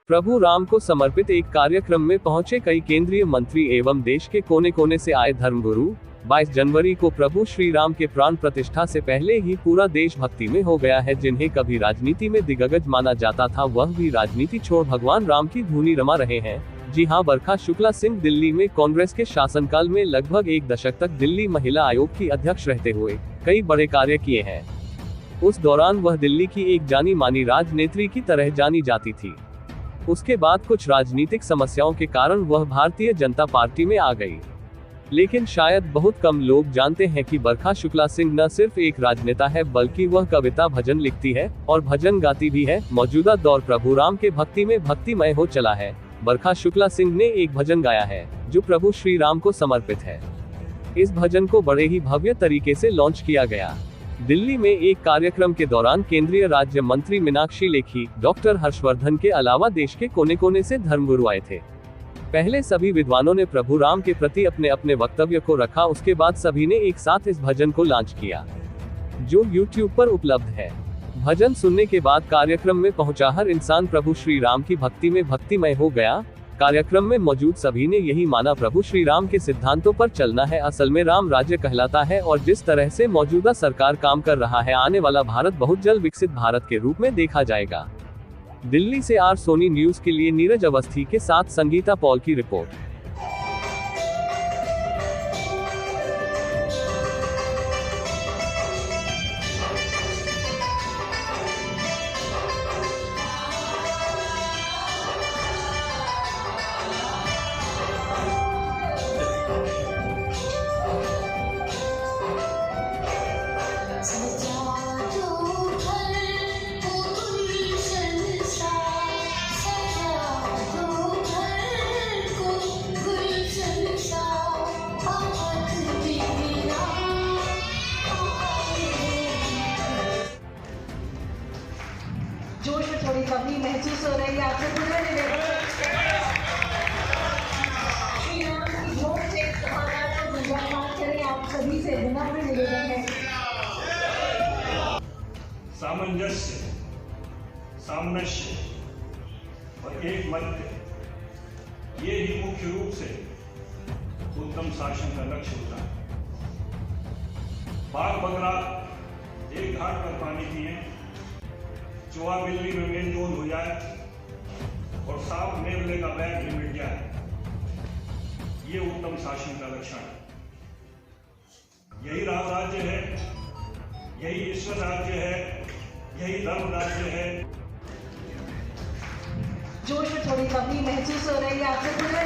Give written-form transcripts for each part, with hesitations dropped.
प्रभु राम को समर्पित एक कार्यक्रम में पहुंचे कई केंद्रीय मंत्री एवं देश के कोने कोने से आए धर्मगुरु। 22 जनवरी को प्रभु श्री राम के प्राण प्रतिष्ठा से पहले ही पूरा देश भक्ति में हो गया है। जिन्हें कभी राजनीति में दिग्गज माना जाता था, वह भी राजनीति छोड़ भगवान राम की धुनी रमा रहे हैं। जी हां, बरखा शुक्ला सिंह दिल्ली में कांग्रेस के शासनकाल में लगभग एक दशक तक दिल्ली महिला आयोग की अध्यक्ष रहते हुए कई बड़े कार्य किए हैं। उस दौरान वह दिल्ली की एक जानी मानी राजनेत्री की तरह जानी जाती थी। उसके बाद कुछ राजनीतिक समस्याओं के कारण वह भारतीय जनता पार्टी में आ गई। लेकिन शायद बहुत कम लोग जानते हैं कि बरखा शुक्ला सिंह न सिर्फ एक राजनेता है, बल्कि वह कविता भजन लिखती है और भजन गाती भी है। मौजूदा दौर प्रभु राम के भक्ति में भक्तिमय हो चला है। बरखा शुक्ला सिंह ने एक भजन गाया है जो प्रभु श्री राम को समर्पित है। इस भजन को बड़े ही भव्य तरीके से लॉन्च किया गया। दिल्ली में एक कार्यक्रम के दौरान केंद्रीय राज्य मंत्री मीनाक्षी लेखी, डॉक्टर हर्षवर्धन के अलावा देश के कोने कोने से धर्मगुरु आए थे। पहले सभी विद्वानों ने प्रभु राम के प्रति अपने अपने वक्तव्य को रखा। उसके बाद सभी ने एक साथ इस भजन को लॉन्च किया जो YouTube पर उपलब्ध है। भजन सुनने के बाद कार्यक्रम में पहुंचा हर इंसान प्रभु श्री राम की भक्ति में भक्तिमय हो गया। कार्यक्रम में मौजूद सभी ने यही माना, प्रभु श्री राम के सिद्धांतों पर चलना है असल में राम राज्य कहलाता है। और जिस तरह से मौजूदा सरकार काम कर रहा है, आने वाला भारत बहुत जल्द विकसित भारत के रूप में देखा जाएगा। दिल्ली से आर सोनी न्यूज के लिए नीरज अवस्थी के साथ संगीता पॉल की रिपोर्ट। जोश में थोड़ी कमी महसूस हो रही है आपसे पूरे आप सभी से विनम्र निवेदन है। सामंजस्य, सामंजस्य और एक मध्य, ये ही मुख्य रूप से उत्तम शासन का लक्ष्य होता है। बाघ बकरा एक घाट पर पानी पिए, चूहा बिल्ली में मेल जोल हो जाए और सांप नेवले का बैग भी मिट जाए, ये उत्तम शासन का लक्षण है। यही राम राज्य है, यही ईश्वर राज्य है, यही धर्म राज्य है। जोश में थोड़ी कमी महसूस हो रही है आपसे पूरे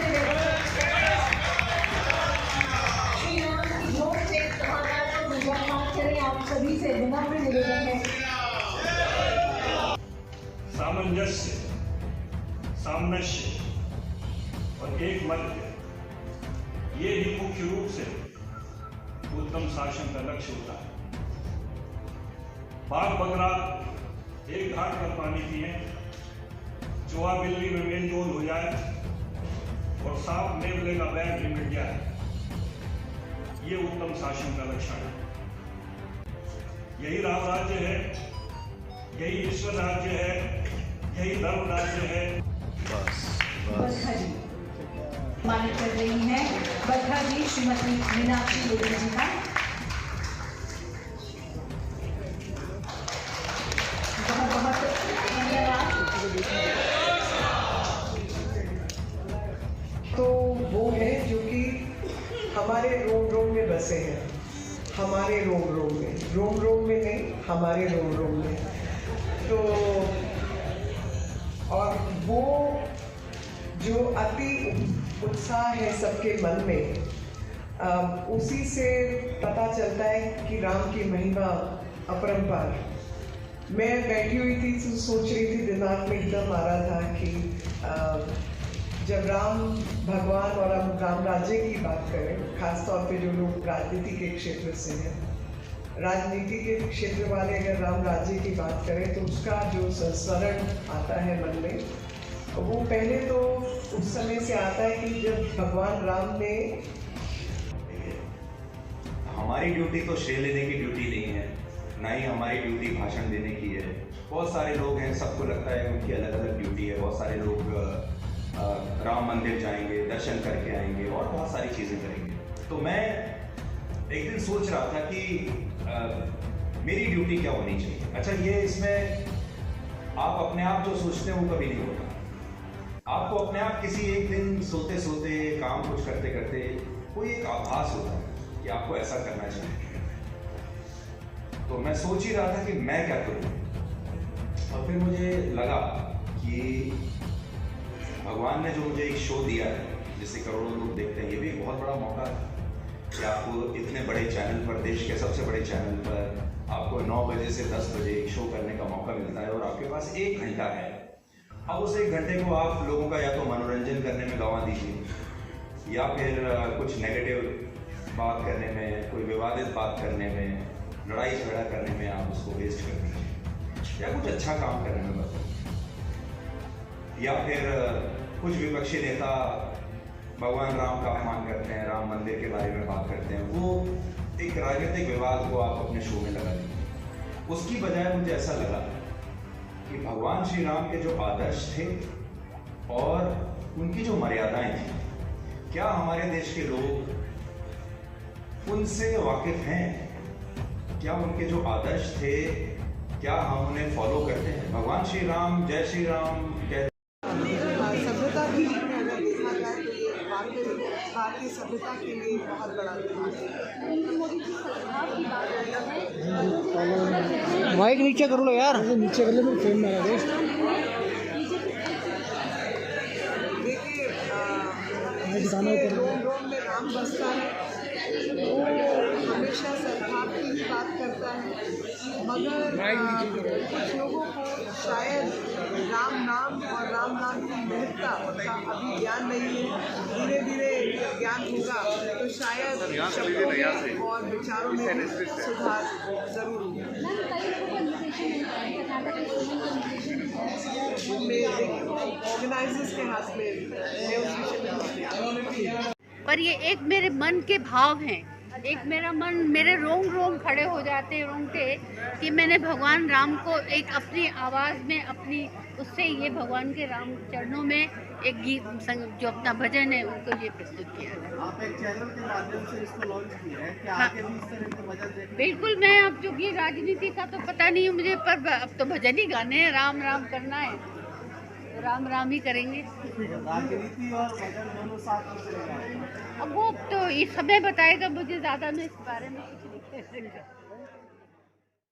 आप सभी से विनम्र निवेदन है। सामंजस्य, सामंजस्य और एक मध्य, ये ही मुख्य रूप से उत्तम शासन का लक्ष्य होता है। बाघ बकरा एक घाट पर पानी पिए, चूहा बिल्ली में मेल जोल हो जाए और सांप नेवले का बैग भी मिट जाए, ये उत्तम शासन का लक्षण है। यही राम राज्य है, यही ईश्वर राज्य है, यही धर्म राज्य है। बरखा जी मानित कर रही हैं बरखा जी श्रीमती मीनाक्षी लेखी जी का। बहुत बहुत धन्यवाद। तो वो है जो कि हमारे रोम रोम में बसे हैं, हमारे रोम रोम में नहीं, हमारे रोम में। तो और वो जो अति उत्साह है सबके मन में, उसी से पता चलता है कि राम की महिमा अपरंपार। मैं बैठी हुई थी तो सोच रही थी, दिमाग में एकदम आ रहा था कि जब राम भगवान और हम राम राज्य की बात करें, खासतौर पे जो लोग राजनीति के क्षेत्र से हैं, राजनीति के क्षेत्र वाले अगर राम राज्य की बात करें तो उसका जो संस्मरण आता है मन में, वो पहले तो उस समय से आता है कि जब भगवान राम ने, हमारी ड्यूटी तो श्रेय लेने की ड्यूटी नहीं है, ना ही हमारी ड्यूटी भाषण देने की है। बहुत सारे लोग हैं, सबको लगता है उनकी अलग अलग ड्यूटी है। बहुत सारे लोग राम मंदिर जाएंगे, दर्शन करके आएंगे और बहुत सारी चीज़ें करेंगे। तो मैं एक दिन सोच रहा था कि मेरी ड्यूटी क्या होनी चाहिए। अच्छा, ये इसमें आप अपने आप जो सोचते हैं वो कभी नहीं होता। आपको अपने आप किसी एक दिन सोते सोते, काम कुछ करते करते कोई एक आभास होता है कि आपको ऐसा करना चाहिए। तो मैं सोच ही रहा था कि मैं क्या करूं, और फिर मुझे लगा कि भगवान ने जो मुझे एक शो दिया है जिसे करोड़ों लोग देखते हैं, ये भी एक बहुत बड़ा मौका है कि आपको इतने बड़े चैनल पर, देश के सबसे बड़े चैनल पर आपको 9 बजे से 10 बजे एक शो करने का मौका मिलता है और आपके पास 1 घंटा है। अब उस 1 घंटे को आप लोगों का या तो मनोरंजन करने में गंवा दीजिए, या फिर कुछ नेगेटिव बात करने में, कोई विवादित बात करने में, लड़ाई झगड़ा करने में आप उसको वेस्ट कर दीजिए, या कुछ अच्छा काम करने में बदलो। या फिर कुछ विपक्षी नेता भगवान राम का अपमान करते हैं, राम मंदिर के बारे में बात करते हैं, वो एक राजनीतिक विवाद को आप अपने शो में लगा दीजिए। उसकी बजाय मुझे ऐसा लगा कि भगवान श्री राम के जो आदर्श थे और उनकी जो मर्यादाएं थी, क्या हमारे देश के लोग उनसे वाकिफ हैं? क्या उनके जो आदर्श थे, क्या हम उन्हें फॉलो करते हैं? भगवान श्री राम, जय श्री राम सभ्यता की रीत में अगर देखा जाए तो ये भारतीय सभ्यता के लिए बहुत बड़ा दिवस है। माइक नीचे कर लो यार, नीचे कर लो, मेरे फोन में आ रहा है। देखिए, रोम रोम में राम बसता है, वो हमेशा सद्भाव की ही बात करता है, मगर कुछ लोगों को शायद राम नाम और राम नाम की महत्ता का अभी ज्ञान नहीं है। धीरे धीरे ज्ञान होगा तो शायद शब्दों में और विचारों में सुधार जरूर होगा। ऑर्गेनाइजर्स के हाथ में है उस विषय में। पर ये एक मेरे मन के भाव हैं, एक मेरा मन, मेरे रोम रोम खड़े हो जाते हैं रोंगटे कि मैंने भगवान राम को एक अपनी आवाज़ में, अपनी उससे ये भगवान के राम चरणों में एक गीत जो अपना भजन है उनको ये प्रस्तुत किया है। आप एक चैनल के माध्यम से इसको लॉन्च किया है, क्या आगे भी इस तरह के भजन देखने? बिल्कुल, मैं अब चूँकि राजनीति का तो पता नहीं है मुझे, पर अब तो भजन ही गाने हैं, राम राम करना है तो राम राम ही करेंगे। राजनीति और भजन दोनों साथ में चलेगा। अब वो तो ये समय बताएगा, मुझे ज़्यादा मैं इस बारे में कुछ नहीं कह सकता।